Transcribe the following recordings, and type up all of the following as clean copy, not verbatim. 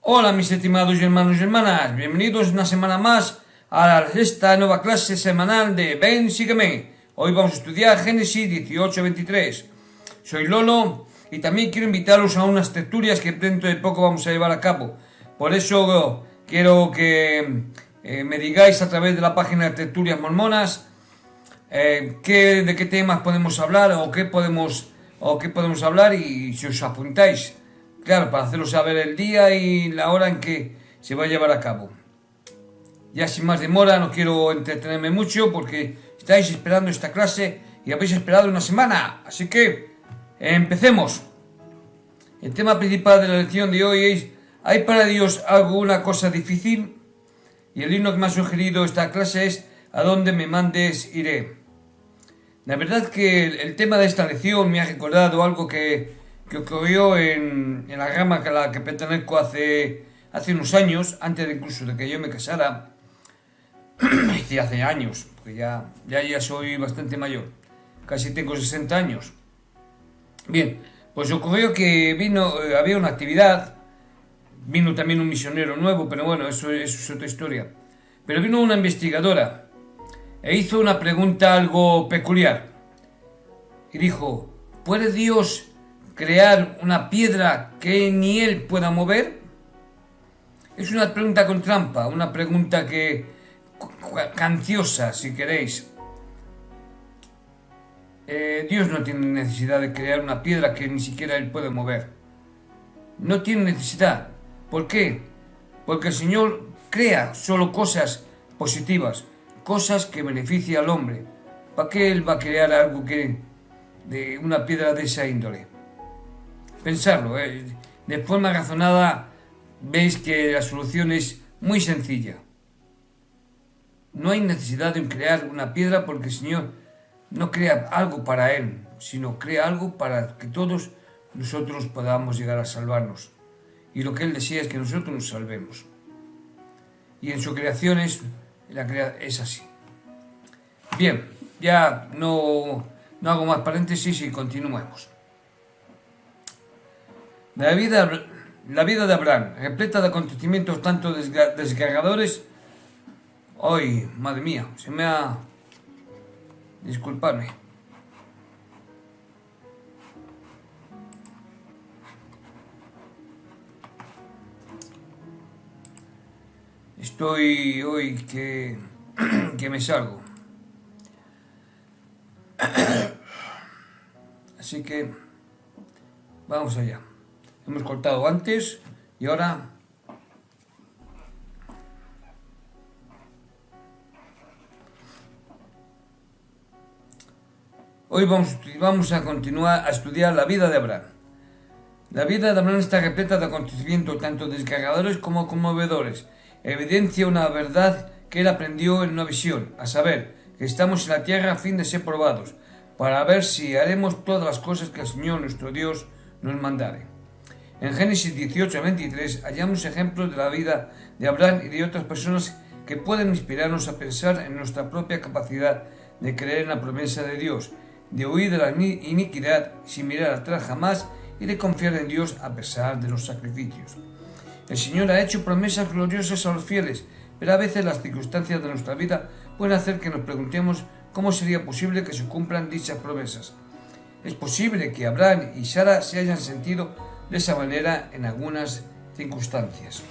Hola mis estimados hermanos y hermanas, bienvenidos una semana más a esta nueva clase semanal de Ven, sígueme. Hoy vamos a estudiar Génesis 18-23. Soy Lolo y también quiero invitaros a unas tertulias que dentro de poco vamos a llevar a cabo. Por eso quiero que me digáis a través de la página de Tertulias Mormonas de qué temas podemos hablar o qué podemos hablar, y si os apuntáis, claro, para haceros saber el día y la hora en que se va a llevar a cabo. Ya sin más demora, no quiero entretenerme mucho porque estáis esperando esta clase y habéis esperado una semana, así que empecemos. El tema principal de la lección de hoy es: ¿hay para Dios alguna cosa difícil? Y el himno que me ha sugerido esta clase es: ¿a dónde me mandes iré? La verdad que el tema de esta lección me ha recordado algo que ocurrió en la rama a la que pertenezco hace unos años, antes incluso de que yo me casara. Hace años, porque ya soy bastante mayor, casi tengo 60 años. Bien, pues ocurrió que había una actividad, vino también un misionero nuevo, pero bueno, eso es otra historia. Pero vino una investigadora e hizo una pregunta algo peculiar. Y dijo: ¿puede Dios crear una piedra que ni él pueda mover? Es una pregunta con trampa, una pregunta canciosa, si queréis. Dios no tiene necesidad de crear una piedra que ni siquiera él puede mover. No tiene necesidad. ¿Por qué? Porque el Señor crea solo cosas positivas, cosas que benefician al hombre. ¿Para qué él va a crear algo de una piedra de esa índole? Pensarlo, de forma razonada veis que la solución es muy sencilla. No hay necesidad de crear una piedra porque el Señor no crea algo para Él, sino crea algo para que todos nosotros podamos llegar a salvarnos. Y lo que Él desea es que nosotros nos salvemos. Y en su creación es así. Bien, ya no hago más paréntesis y continuemos. La vida de Abraham, repleta de acontecimientos tanto desgarradores. Ay, madre mía, disculpadme. Estoy hoy que me salgo. Así que vamos allá. Hemos cortado antes y ahora hoy vamos a continuar a estudiar la vida de Abraham. La vida de Abraham está repleta de acontecimientos tanto desgarradores como conmovedores. Evidencia una verdad que él aprendió en una visión, a saber, que estamos en la tierra a fin de ser probados, para ver si haremos todas las cosas que el Señor nuestro Dios nos mandare. En Génesis 18-23 hallamos ejemplos de la vida de Abraham y de otras personas que pueden inspirarnos a pensar en nuestra propia capacidad de creer en la promesa de Dios, de huir de la iniquidad sin mirar atrás jamás y de confiar en Dios a pesar de los sacrificios. El Señor ha hecho promesas gloriosas a los fieles, pero a veces las circunstancias de nuestra vida pueden hacer que nos preguntemos cómo sería posible que se cumplan dichas promesas. Es posible que Abraham y Sara se hayan sentido de esa manera en algunas circunstancias.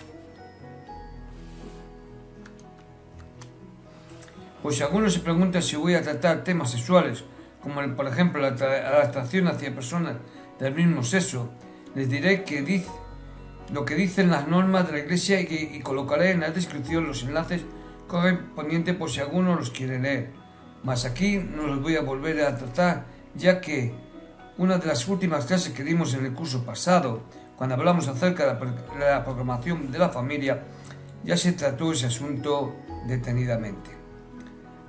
Pues si alguno se pregunta si voy a tratar temas sexuales, como por ejemplo la atracción hacia personas del mismo sexo, les diré lo que dicen las normas de la Iglesia y colocaré en la descripción los enlaces correspondientes por si alguno los quiere leer. Mas aquí no los voy a volver a tratar, ya que una de las últimas clases que dimos en el curso pasado, cuando hablamos acerca de la programación de la familia, ya se trató ese asunto detenidamente.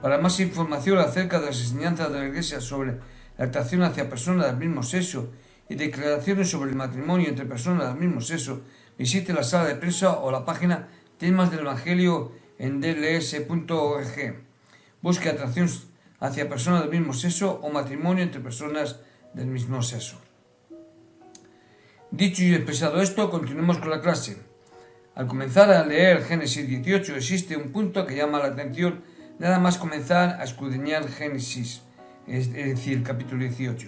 Para más información acerca de las enseñanzas de la Iglesia sobre la atracción hacia personas del mismo sexo y declaraciones sobre el matrimonio entre personas del mismo sexo, visite la sala de prensa o la página Temas del Evangelio en dls.org. Busque atracción hacia personas del mismo sexo o matrimonio entre personas del mismo sexo. Dicho y expresado esto, continuemos con la clase. Al comenzar a leer Génesis 18 existe un punto que llama la atención nada más comenzar a escudriñar Génesis, es decir, el capítulo 18.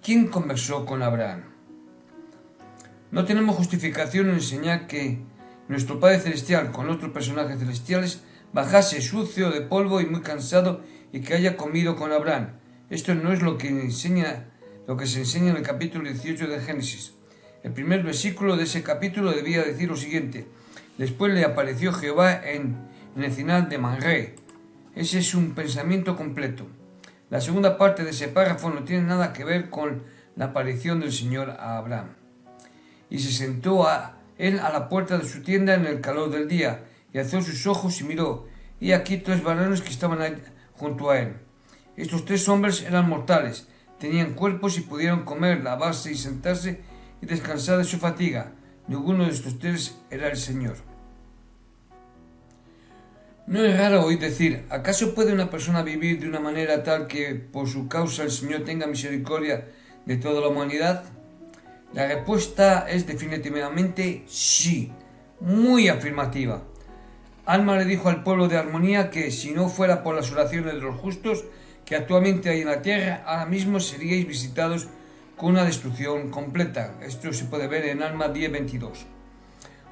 ¿Quién conversó con Abraham? No tenemos justificación en enseñar que nuestro Padre Celestial con otros personajes celestiales bajase sucio de polvo y muy cansado y que haya comido con Abraham. Esto no es lo que se enseña en el capítulo 18 de Génesis. El primer versículo de ese capítulo debía decir lo siguiente: después le apareció Jehová en el final de Manré. Ese es un pensamiento completo. La segunda parte de ese párrafo no tiene nada que ver con la aparición del Señor a Abraham. Y se sentó él a la puerta de su tienda en el calor del día, y alzó sus ojos y miró, y aquí 3 varones que estaban junto a él. Estos 3 hombres eran mortales, tenían cuerpos y pudieron comer, lavarse y sentarse y descansar de su fatiga. Ninguno de estos 3 era el Señor. No es raro oír decir: ¿acaso puede una persona vivir de una manera tal que por su causa el Señor tenga misericordia de toda la humanidad? La respuesta es definitivamente sí, muy afirmativa. Alma le dijo al pueblo de Armonía que si no fuera por las oraciones de los justos que actualmente hay en la tierra, ahora mismo seríais visitados con una destrucción completa. Esto se puede ver en Alma 10:22.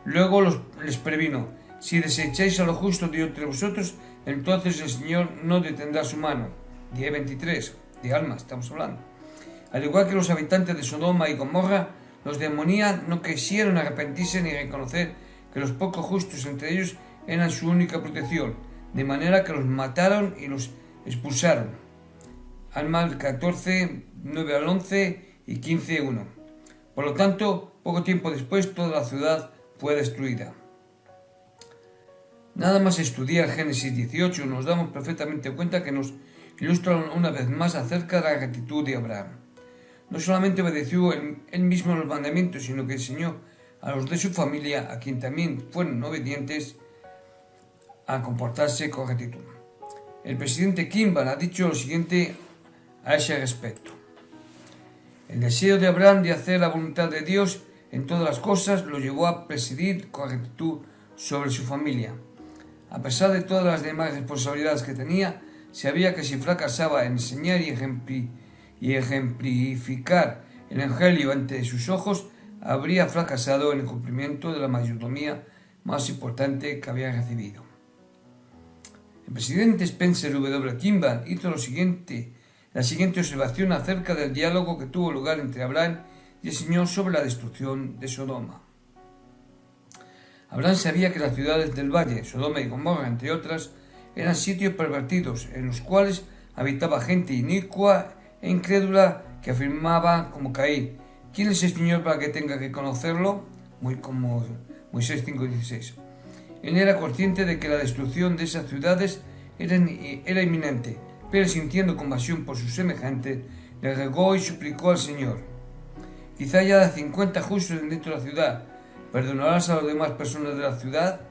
Luego les previno: si desecháis a lo justo de entre vosotros, entonces el Señor no detendrá su mano. 10:23, de Alma estamos hablando. Al igual que los habitantes de Sodoma y Gomorra, los de Armonía no quisieron arrepentirse ni reconocer que los pocos justos entre ellos eran su única protección, de manera que los mataron y los expulsaron. Alma 14, 9 al 11 y 15, 1. Por lo tanto, poco tiempo después toda la ciudad fue destruida. Nada más estudiar Génesis 18 nos damos perfectamente cuenta que nos ilustra una vez más acerca de la gratitud de Abraham. No solamente obedeció él mismo los mandamientos, sino que enseñó a los de su familia, a quien también fueron obedientes, a comportarse con gratitud. El presidente Kimball ha dicho lo siguiente a ese respecto: el deseo de Abraham de hacer la voluntad de Dios en todas las cosas lo llevó a presidir con gratitud sobre su familia. A pesar de todas las demás responsabilidades que tenía, sabía que si fracasaba en enseñar y ejemplificar el Evangelio ante sus ojos, habría fracasado en el cumplimiento de la mayordomía más importante que había recibido. El presidente Spencer W. Kimball hizo la siguiente observación acerca del diálogo que tuvo lugar entre Abraham y el Señor sobre la destrucción de Sodoma. Abraham sabía que las ciudades del valle, Sodoma y Gomorra, entre otras, eran sitios pervertidos en los cuales habitaba gente inicua e incrédula que afirmaba como Caín: ¿quién es el Señor para que tenga que conocerlo? Muy como Moisés 5:16. Él era consciente de que la destrucción de esas ciudades era inminente, pero sintiendo compasión por sus semejantes, le rogó y suplicó al Señor: quizá haya 50 justos dentro de la ciudad, ¿perdonarás a las demás personas de la ciudad?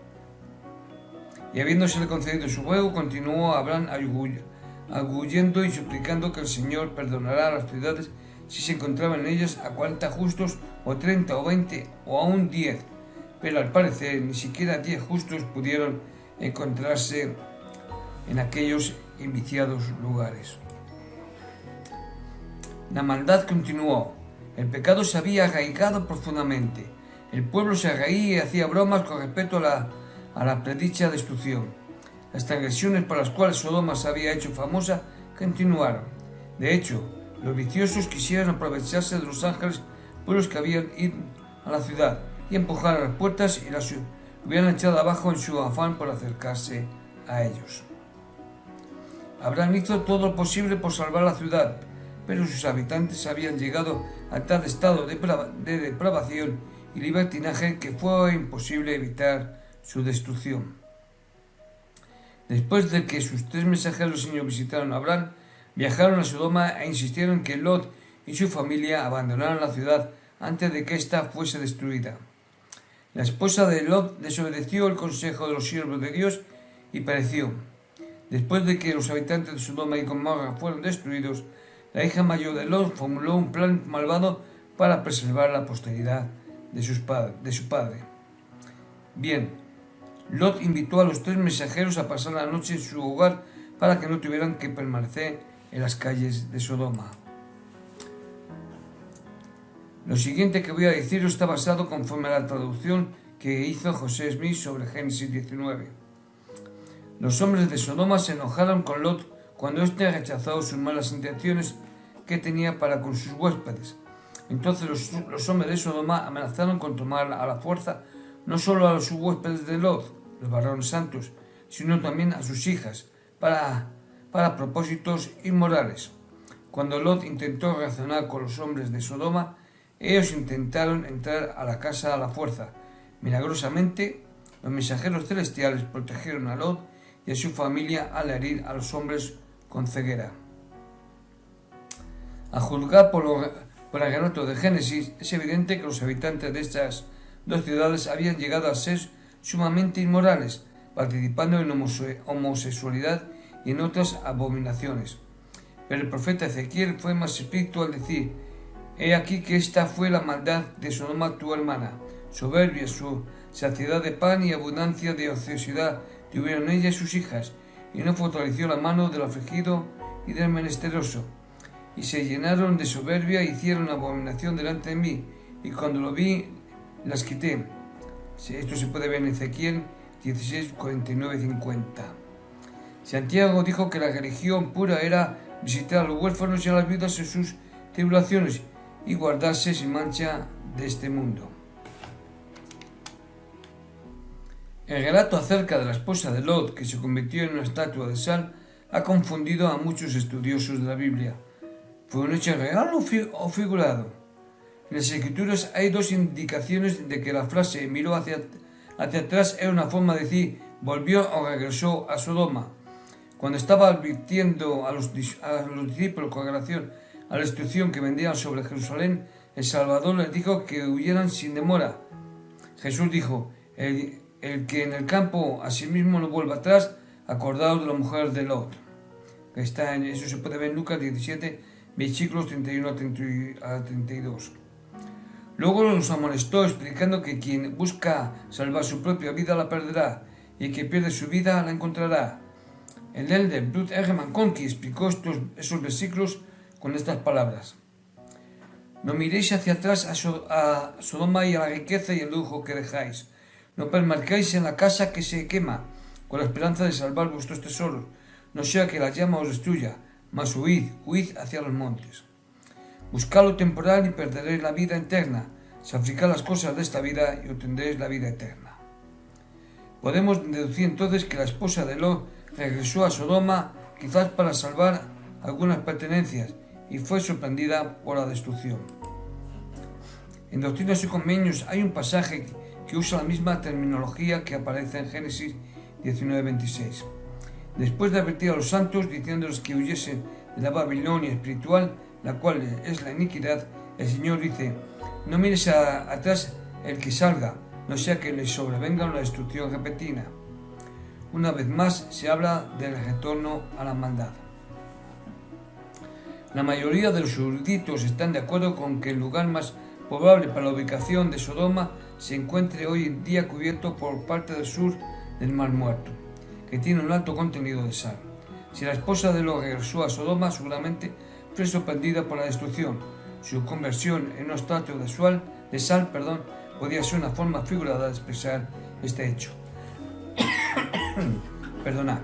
Y habiéndosele concedido su ruego, continuó Abraham arguyendo y suplicando que el Señor perdonará a las ciudades si se encontraban en ellas a 40 justos, o 30, o 20, o aún 10. Pero al parecer ni siquiera 10 justos pudieron encontrarse en aquellos inviciados lugares. La maldad continuó. El pecado se había arraigado profundamente. El pueblo se reía y hacía bromas con respecto a la predicha destrucción. Las transgresiones por las cuales Sodoma se había hecho famosa continuaron. De hecho, los viciosos quisieron aprovecharse de los ángeles puros que habían ido a la ciudad y empujar a las puertas y las hubieran echado abajo en su afán por acercarse a ellos. Abraham hizo todo lo posible por salvar la ciudad, pero sus habitantes habían llegado a tal estado de depravación y libertinaje que fue imposible evitar su destrucción. Después de que sus 3 mensajeros del Señor visitaron a Abraham, viajaron a Sodoma e insistieron que Lot y su familia abandonaran la ciudad antes de que ésta fuese destruida. La esposa de Lot desobedeció el consejo de los siervos de Dios y pereció. Después de que los habitantes de Sodoma y Gomorra fueron destruidos, la hija mayor de Lot formuló un plan malvado para preservar la posteridad de su padre. Bien, Lot invitó a los 3 mensajeros a pasar la noche en su hogar para que no tuvieran que permanecer en las calles de Sodoma. Lo siguiente que voy a deciros está basado conforme a la traducción que hizo José Smith sobre Génesis 19. Los hombres de Sodoma se enojaron con Lot cuando éste rechazó sus malas intenciones que tenía para con sus huéspedes. Entonces los hombres de Sodoma amenazaron con tomar a la fuerza no solo a los huéspedes de Lot, los varones santos, sino también a sus hijas, para propósitos inmorales. Cuando Lot intentó razonar con los hombres de Sodoma, ellos intentaron entrar a la casa a la fuerza. Milagrosamente, los mensajeros celestiales protegieron a Lot y a su familia al herir a los hombres con ceguera. A juzgar por el relato de Génesis, es evidente que los habitantes de estas 2 ciudades habían llegado a ser sumamente inmorales, participando en homosexualidad y en otras abominaciones. Pero el profeta Ezequiel fue más explícito al decir: «He aquí que esta fue la maldad de Sodoma tu hermana, soberbia, su saciedad de pan y abundancia de ociosidad tuvieron ella y sus hijas, y no fortaleció la mano del afligido y del menesteroso. Y se llenaron de soberbia e hicieron abominación delante de mí, y cuando lo vi, las quité». Esto se puede ver en Ezequiel 16, 49 y 50. Santiago dijo que la religión pura era visitar a los huérfanos y a las viudas en sus tribulaciones y guardarse sin mancha de este mundo. El relato acerca de la esposa de Lot, que se convirtió en una estatua de sal, ha confundido a muchos estudiosos de la Biblia. ¿Fue un hecho real o figurado? En las Escrituras hay 2 indicaciones de que la frase miró hacia atrás era una forma de decir volvió o regresó a Sodoma. Cuando estaba advirtiendo a los discípulos con relación a la instrucción que vendrían sobre Jerusalén, el Salvador les dijo que huyeran sin demora. Jesús dijo: el que en el campo a sí mismo no vuelva atrás, acordaos de la mujer de Lot. Eso se puede ver en Lucas 17, versículos 31 a 32. Luego los amonestó explicando que quien busca salvar su propia vida la perderá, y el que pierde su vida la encontrará. El elder Bruce R. Conky explicó esos versículos con estas palabras: «No miréis hacia atrás a Sodoma y a la riqueza y el lujo que dejáis. No permanezcáis en la casa que se quema, con la esperanza de salvar vuestros tesoros, no sea que la llama os destruya, mas huid hacia los montes. Buscad lo temporal y perderéis la vida eterna. Sacrificad las cosas de esta vida y obtendréis la vida eterna». Podemos deducir entonces que la esposa de Lot regresó a Sodoma quizás para salvar algunas pertenencias y fue sorprendida por la destrucción. En Doctrinas y Convenios hay un pasaje que usa la misma terminología que aparece en Génesis 19:26. Después de advertir a los santos diciéndoles que huyesen de la Babilonia espiritual, la cual es la iniquidad, el Señor dice: «No mires atrás el que salga, no sea que le sobrevenga una destrucción repentina». Una vez más se habla del retorno a la maldad. La mayoría de los eruditos están de acuerdo con que el lugar más probable para la ubicación de Sodoma se encuentre hoy en día cubierto por parte del sur del Mar Muerto, que tiene un alto contenido de sal. Si la esposa de Lot regresó a Sodoma, seguramente fue sorprendida por la destrucción. Su conversión en una estatua de sal, podía ser una forma figurada de expresar este hecho. Perdonad.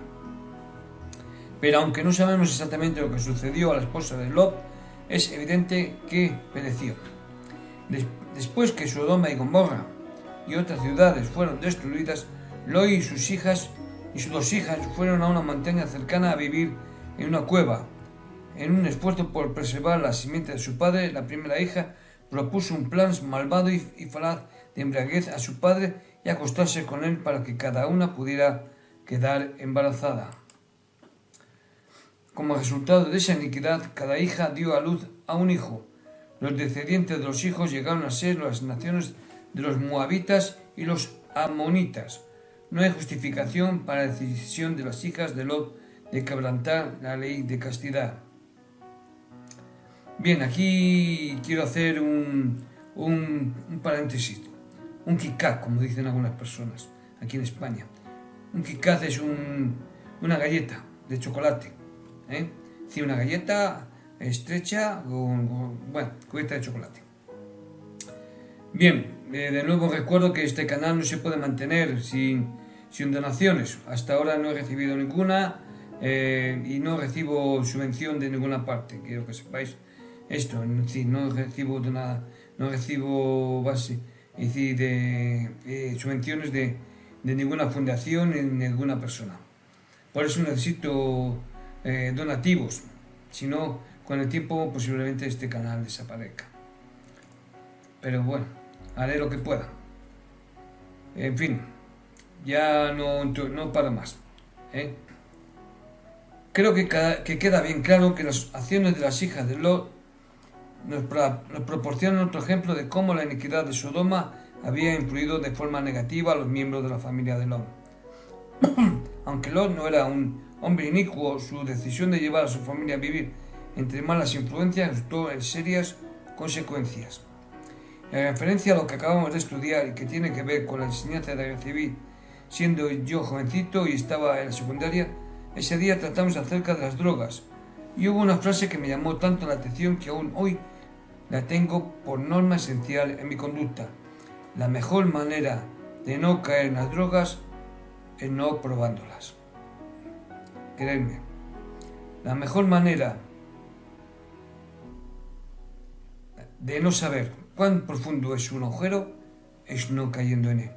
Pero aunque no sabemos exactamente lo que sucedió a la esposa de Lot, es evidente que pereció. Después que Sodoma y Gomorra y otras ciudades fueron destruidas, Lot y sus 2 hijas fueron a una montaña cercana a vivir en una cueva. En un esfuerzo por preservar la simiente de su padre, la primera hija propuso un plan malvado y falaz de embriaguez a su padre y acostarse con él para que cada una pudiera quedar embarazada. Como resultado de esa iniquidad, cada hija dio a luz a un hijo. Los descendientes de los hijos llegaron a ser las naciones de los moabitas y los amonitas. No hay justificación para la decisión de las hijas de Lot de quebrantar la ley de castidad. Bien, aquí quiero hacer un paréntesis. un Kit-Kat, como dicen algunas personas aquí en España. Un Kit-Kat es una galleta de chocolate, sí, una galleta estrecha bueno, cubierta de chocolate. Bien, de nuevo recuerdo que este canal no se puede mantener sin donaciones. Hasta ahora no he recibido ninguna y no recibo subvención de ninguna parte. Quiero que sepáis esto. Sí, no recibo de nada, no recibo subvenciones de ninguna fundación ni de ninguna persona. Por eso necesito donativos. Si no, con el tiempo posiblemente este canal desaparezca. Pero bueno, haré lo que pueda. En fin, ya no paro más. Creo que queda bien claro que las acciones de las hijas de Lot nos proporcionan otro ejemplo de cómo la iniquidad de Sodoma había influido de forma negativa a los miembros de la familia de Lot. Aunque Lot no era un hombre inicuo, su decisión de llevar a su familia a vivir entre malas influencias resultó en serias consecuencias. En referencia a lo que acabamos de estudiar y que tiene que ver con la enseñanza de recibir, siendo yo jovencito y estaba en la secundaria, ese día tratamos acerca de las drogas y hubo una frase que me llamó tanto la atención que aún hoy la tengo por norma esencial en mi conducta. La mejor manera de no caer en las drogas es no probándolas. Creedme, la mejor manera de no saber cuán profundo es un agujero es no cayendo en él.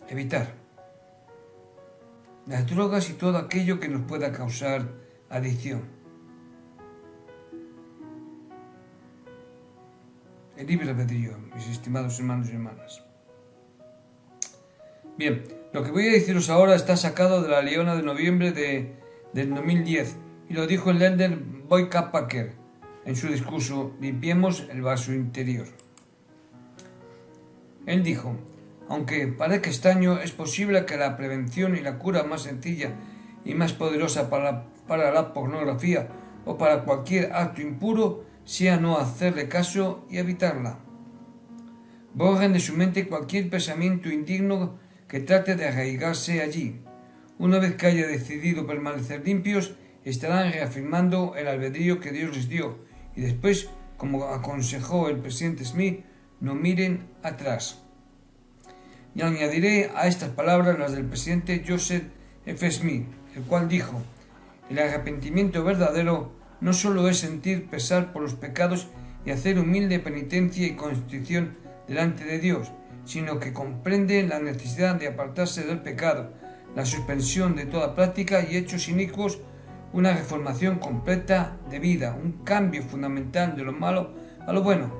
Evitar las drogas y todo aquello que nos pueda causar adicción. El libre albedrío, mis estimados hermanos y hermanas. Bien, lo que voy a deciros ahora está sacado de la Leona de noviembre del 2010 y lo dijo el elder Boyd K. Packer en su discurso Limpiemos el vaso interior. Él dijo: aunque parezca extraño, es posible que la prevención y la cura más sencilla y más poderosa para la pornografía o para cualquier acto impuro sea no hacerle caso y evitarla. Borren de su mente cualquier pensamiento indigno que trate de arraigarse allí. Una vez que haya decidido permanecer limpios, estarán reafirmando el albedrío que Dios les dio y después, como aconsejó el presidente Smith, no miren atrás. Y añadiré a estas palabras las del presidente Joseph F. Smith, el cual dijo: el arrepentimiento verdadero no solo es sentir pesar por los pecados y hacer humilde penitencia y contrición delante de Dios, sino que comprende la necesidad de apartarse del pecado, la suspensión de toda práctica y hechos inicuos, una reformación completa de vida, un cambio fundamental de lo malo a lo bueno,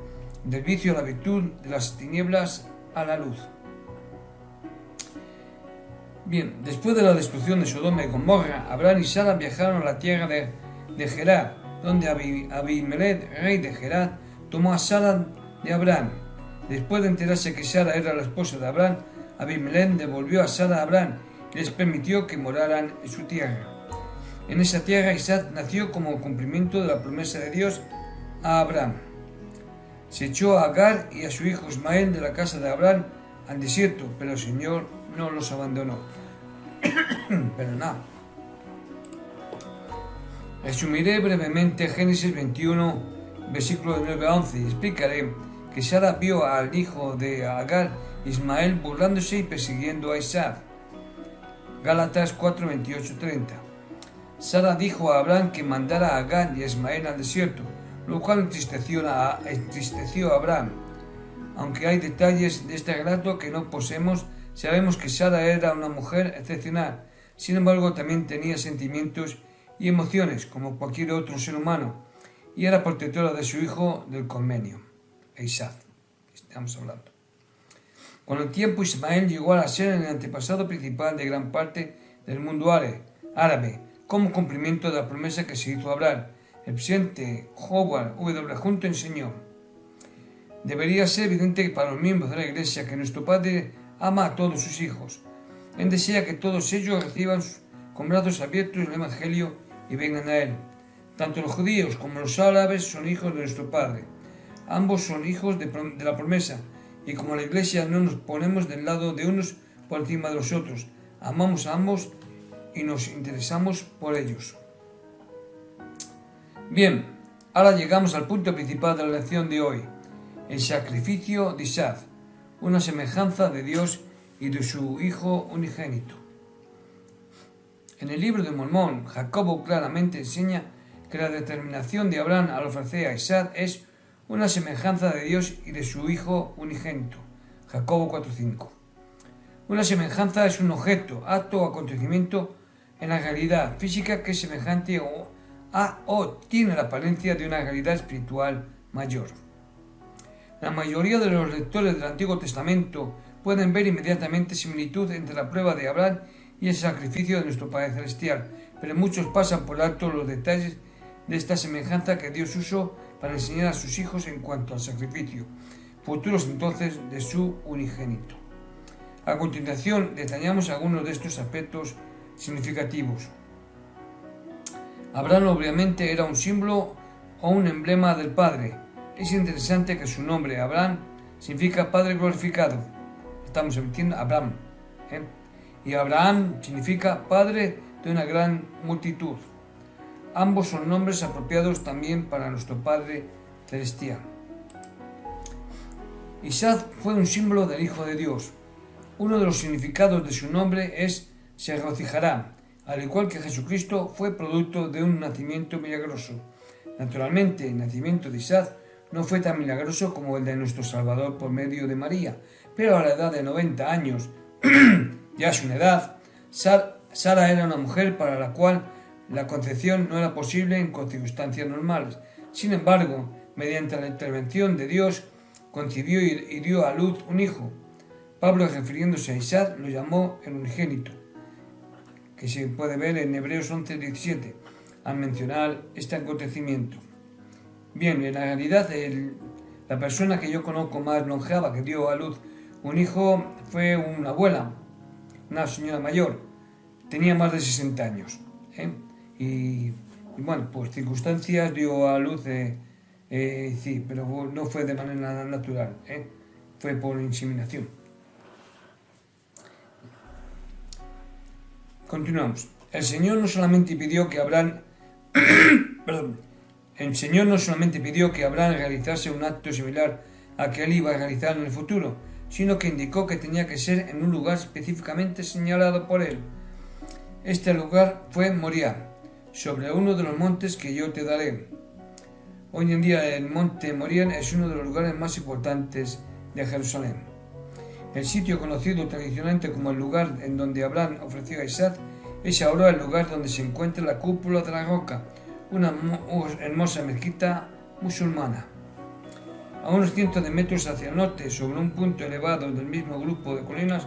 del vicio a la virtud, de las tinieblas a la luz. Bien, después de la destrucción de Sodoma y Gomorra, Abraham y Sara viajaron a la tierra de Gerar, donde Abimelech, rey de Gerar, tomó a Sara de Abraham. Después de enterarse que Sara era la esposa de Abraham, Abimelech devolvió a Sara a Abraham y les permitió que moraran en su tierra. En esa tierra Isaac nació como cumplimiento de la promesa de Dios a Abraham. Se echó a Agar y a su hijo Ismael de la casa de Abraham al desierto, pero el Señor no los abandonó. Perdonad. Resumiré brevemente Génesis 21, versículos de 9 a 11 y explicaré que Sara vio al hijo de Agar, Ismael, burlándose y persiguiendo a Isaac. Gálatas 4, 28, 30. Sara dijo a Abraham que mandara a Agar y a Ismael al desierto, lo cual entristeció a Abraham. Aunque hay detalles de este relato que no poseemos, sabemos que Sara era una mujer excepcional. Sin embargo, también tenía sentimientos y emociones como cualquier otro ser humano, y era protectora de su hijo del convenio, Isaac. Estamos hablando. Con el tiempo, Ismael llegó a ser el antepasado principal de gran parte del mundo árabe, como cumplimiento de la promesa que se hizo a Abraham. El presidente Howard W. Hunter enseñó: debería ser evidente para los miembros de la Iglesia que nuestro Padre ama a todos sus hijos. Él desea que todos ellos reciban con brazos abiertos el Evangelio y vengan a Él. Tanto los judíos como los árabes son hijos de nuestro Padre. Ambos son hijos de la promesa y como la Iglesia no nos ponemos del lado de unos por encima de los otros, amamos a ambos y nos interesamos por ellos. Bien, ahora llegamos al punto principal de la lección de hoy, el sacrificio de Isaac, una semejanza de Dios y de su Hijo unigénito. En el libro de Mormón, Jacobo claramente enseña que la determinación de Abraham al ofrecer a Isaac es una semejanza de Dios y de su Hijo unigénito. Jacobo 4:5. Una semejanza es un objeto, acto o acontecimiento en la realidad física que es semejante o tiene la apariencia de una realidad espiritual mayor. La mayoría de los lectores del Antiguo Testamento pueden ver inmediatamente similitud entre la prueba de Abraham y el sacrificio de nuestro Padre Celestial, pero muchos pasan por alto los detalles de esta semejanza que Dios usó para enseñar a sus hijos en cuanto al sacrificio, futuros entonces de su unigénito. A continuación detallamos algunos de estos aspectos significativos. Abraham obviamente era un símbolo o un emblema del Padre. Es interesante que su nombre, Abraham, significa Padre glorificado. Estamos emitiendo Abraham. Y Abraham significa Padre de una gran multitud. Ambos son nombres apropiados también para nuestro Padre Celestial. Isaac fue un símbolo del Hijo de Dios. Uno de los significados de su nombre es se regocijará, al igual que Jesucristo fue producto de un nacimiento milagroso. Naturalmente, el nacimiento de Isaac no fue tan milagroso como el de nuestro Salvador por medio de María, pero a la edad de 90 años, ya su edad, Sara era una mujer para la cual la concepción no era posible en circunstancias normales. Sin embargo, mediante la intervención de Dios, concibió y dio a luz un hijo. Pablo, refiriéndose a Isaac, lo llamó el unigénito, que se puede ver en Hebreos 11:17, al mencionar este acontecimiento. Bien, en la realidad, la persona que yo conozco más longeva que dio a luz un hijo fue una abuela, una señora mayor, tenía más de 60 años. Y bueno, por circunstancias dio a luz, sí, pero no fue de manera natural, fue por inseminación. Continuamos. El Señor no solamente pidió que Abraham realizase un acto similar a que él iba a realizar en el futuro, sino que indicó que tenía que ser en un lugar específicamente señalado por él. Este lugar fue Moriah, sobre uno de los montes que yo te daré. Hoy en día el monte Moriah es uno de los lugares más importantes de Jerusalén. El sitio conocido tradicionalmente como el lugar en donde Abraham ofreció a Isaac es ahora el lugar donde se encuentra la cúpula de la roca, una hermosa mezquita musulmana. A unos cientos de metros hacia el norte, sobre un punto elevado del mismo grupo de colinas,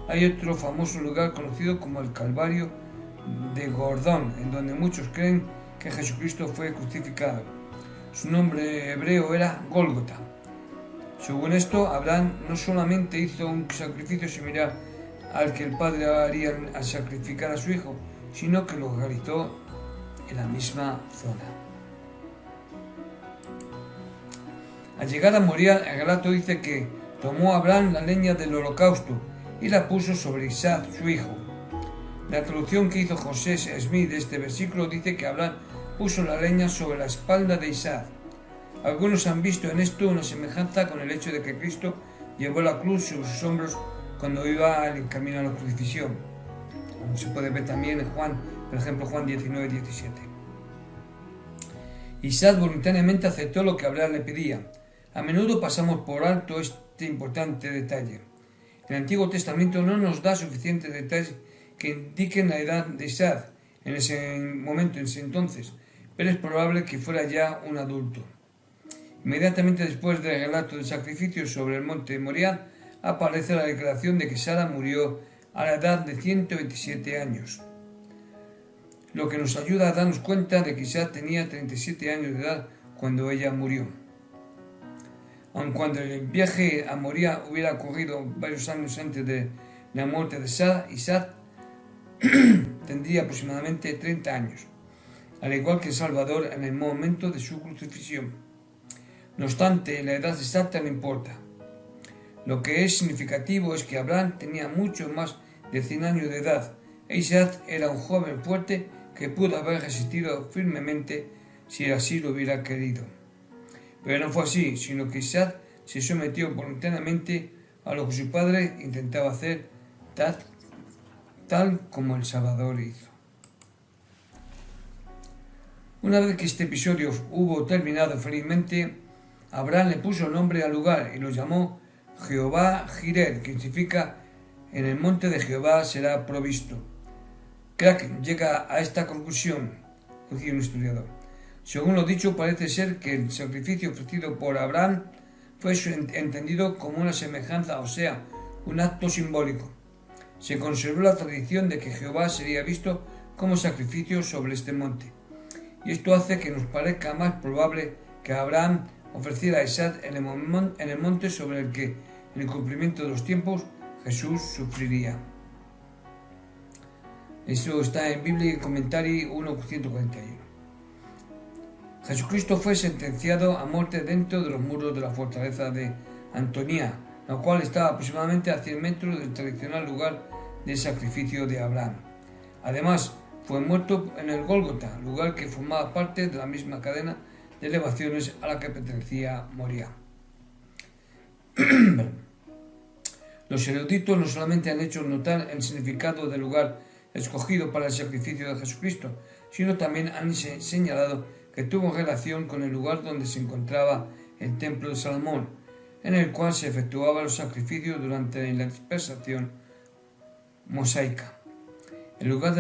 hay otro famoso lugar conocido como el Calvario de Gordón, en donde muchos creen que Jesucristo fue crucificado. Su nombre hebreo era Gólgota. Según esto, Abraham no solamente hizo un sacrificio similar al que el padre haría al sacrificar a su hijo, sino que lo realizó en la misma zona. Al llegar a Moriah, el relato dice que tomó Abraham la leña del holocausto y la puso sobre Isaac, su hijo. La traducción que hizo José Smith de este versículo dice que Abraham puso la leña sobre la espalda de Isaac. Algunos han visto en esto una semejanza con el hecho de que Cristo llevó la cruz sobre sus hombros cuando iba en camino a la crucifixión, como se puede ver también en Juan, por ejemplo Juan 19:17. Isaac voluntariamente aceptó lo que Abraham le pedía. A menudo pasamos por alto este importante detalle. El Antiguo Testamento no nos da suficientes detalles que indiquen la edad de Isaac en ese momento, en ese entonces, pero es probable que fuera ya un adulto. Inmediatamente después del relato del sacrificio sobre el monte de Moriah, aparece la declaración de que Sara murió a la edad de 127 años, lo que nos ayuda a darnos cuenta de que Isaac tenía 37 años de edad cuando ella murió. Aun cuando el viaje a Moriah hubiera ocurrido varios años antes de la muerte de Sara, Isaac tendría aproximadamente 30 años, al igual que el Salvador en el momento de su crucifixión. No obstante, la edad exacta no importa. Lo que es significativo es que Abraham tenía mucho más de 100 años de edad e Isaac era un joven fuerte que pudo haber resistido firmemente si así lo hubiera querido. Pero no fue así, sino que Isaac se sometió voluntariamente a lo que su padre intentaba hacer, tal como el Salvador hizo. Una vez que este episodio hubo terminado felizmente, Abraham le puso nombre al lugar y lo llamó Jehová Jireh, que significa en el monte de Jehová será provisto. Crack llega a esta conclusión, decía un historiador. Según lo dicho, parece ser que el sacrificio ofrecido por Abraham fue entendido como una semejanza, o sea, un acto simbólico. Se conservó la tradición de que Jehová sería visto como sacrificio sobre este monte. Y esto hace que nos parezca más probable que Abraham ofreciera a Isaac en el monte sobre el que, en el cumplimiento de los tiempos, Jesús sufriría. Eso está en Biblia y Comentario 1:141. Jesucristo fue sentenciado a muerte dentro de los muros de la fortaleza de Antonia, la cual estaba aproximadamente a 100 metros del tradicional lugar del sacrificio de Abraham. Además, fue muerto en el Gólgota, lugar que formaba parte de la misma cadena de elevaciones a la que pertenecía Moria. Los eruditos no solamente han hecho notar el significado del lugar escogido para el sacrificio de Jesucristo, sino también han señalado que tuvo relación con el lugar donde se encontraba el templo de Salomón, en el cual se efectuaban los sacrificios durante la dispersación mosaica. El lugar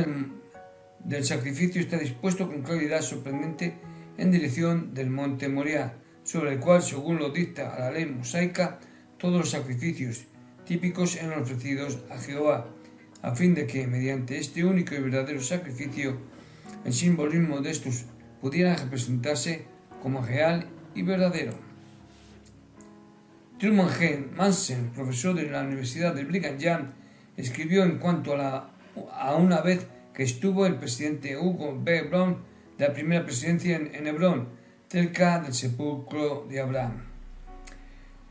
del sacrificio está dispuesto con claridad sorprendente en dirección del monte Moriah, sobre el cual, según lo dicta la ley mosaica, todos los sacrificios típicos eran ofrecidos a Jehová, a fin de que, mediante este único y verdadero sacrificio, el simbolismo de estos pudiera representarse como real y verdadero. Truman G. Mansell, profesor de la Universidad de Brigham Young, escribió en cuanto a una vez que estuvo el presidente Hugo B. Brown de la primera presidencia en Hebrón, cerca del sepulcro de Abraham.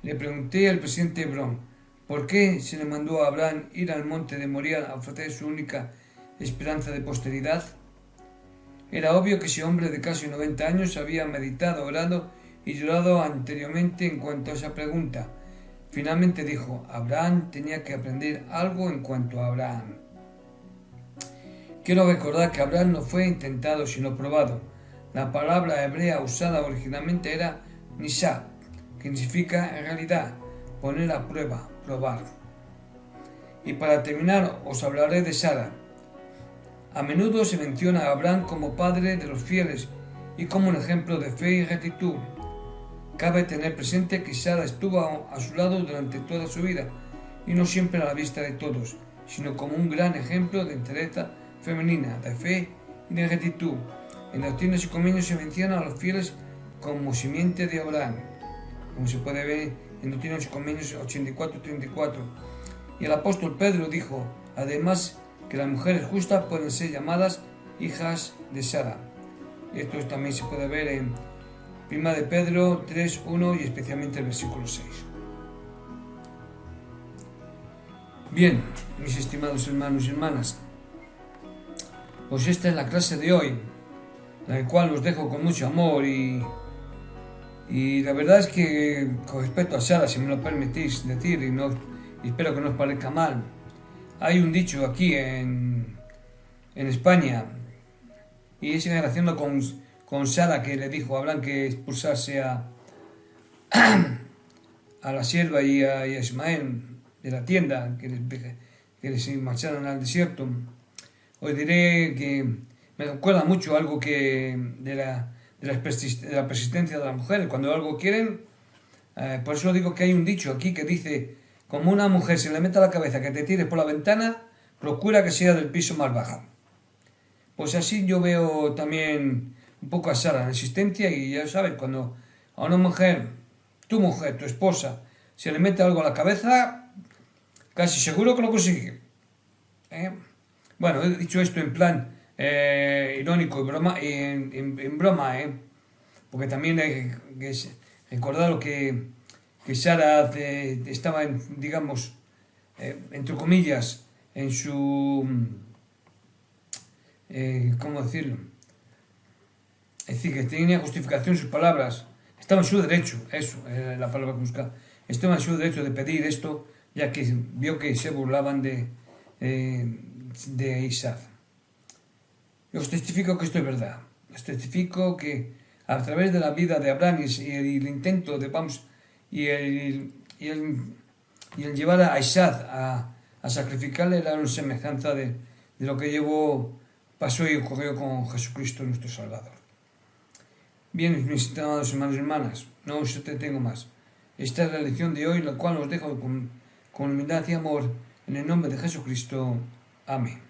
Le pregunté al presidente Brown por qué se le mandó a Abraham ir al monte de Moriah a ofrecer su única esperanza de posteridad. Era obvio que ese hombre de casi 90 años había meditado, orado y llorado anteriormente en cuanto a esa pregunta. Finalmente dijo, Abraham tenía que aprender algo en cuanto a Abraham. Quiero recordar que Abraham no fue intentado sino probado. La palabra hebrea usada originalmente era nisab, que significa en realidad poner a prueba, probar. Y para terminar os hablaré de Sara. A menudo se menciona a Abraham como padre de los fieles y como un ejemplo de fe y rectitud. Cabe tener presente que Sara estuvo a su lado durante toda su vida y no siempre a la vista de todos, sino como un gran ejemplo de entereza femenina, de fe y de rectitud. En Doctrinas y Convenios se menciona a los fieles como simiente de Abraham, como se puede ver en Doctrinas y Convenios 84-34. Y el apóstol Pedro dijo, además, que las mujeres justas pueden ser llamadas hijas de Sara. Y esto también se puede ver en 1 de Pedro 3:1 y especialmente el versículo 6. Bien, mis estimados hermanos y hermanas, pues esta es la clase de hoy, la cual os dejo con mucho amor y la verdad es que con respecto a Sara, si me lo permitís decir y espero que no os parezca mal, hay un dicho aquí en España y es en relación con Sara, que le dijo a Abraham que expulsase a la sierva y a Ismael de la tienda, que les marcharan al desierto. Os diré que me recuerda mucho algo que de la persistencia de las mujeres. Cuando algo quieren, por eso digo que hay un dicho aquí que dice, como una mujer se le mete a la cabeza que te tires por la ventana, procura que sea del piso más bajo. Pues así yo veo también un poco a Sara, la existencia, y ya sabes, cuando a una mujer, tu esposa, se le mete algo a la cabeza, casi seguro que lo consigue. Bueno, he dicho esto en plan irónico, en broma, porque también hay que recordar lo que que Sara estaba, digamos, entre comillas, en su... ¿cómo decirlo? Es decir, que tenía justificación sus palabras. Estaba en su derecho, eso es la palabra que buscaba. Estaba en su derecho de pedir esto, ya que vio que se burlaban de Isaac. Yo os testifico que esto es verdad. Os testifico que a través de la vida de Abraham y el intento de y el llevar a Isaac a sacrificarle era una semejanza de lo que pasó y ocurrió con Jesucristo nuestro Salvador. Bien, mis estimados hermanos y hermanas, no os entretengo más. Esta es la lección de hoy, la cual os dejo con humildad y amor en el nombre de Jesucristo. Amén.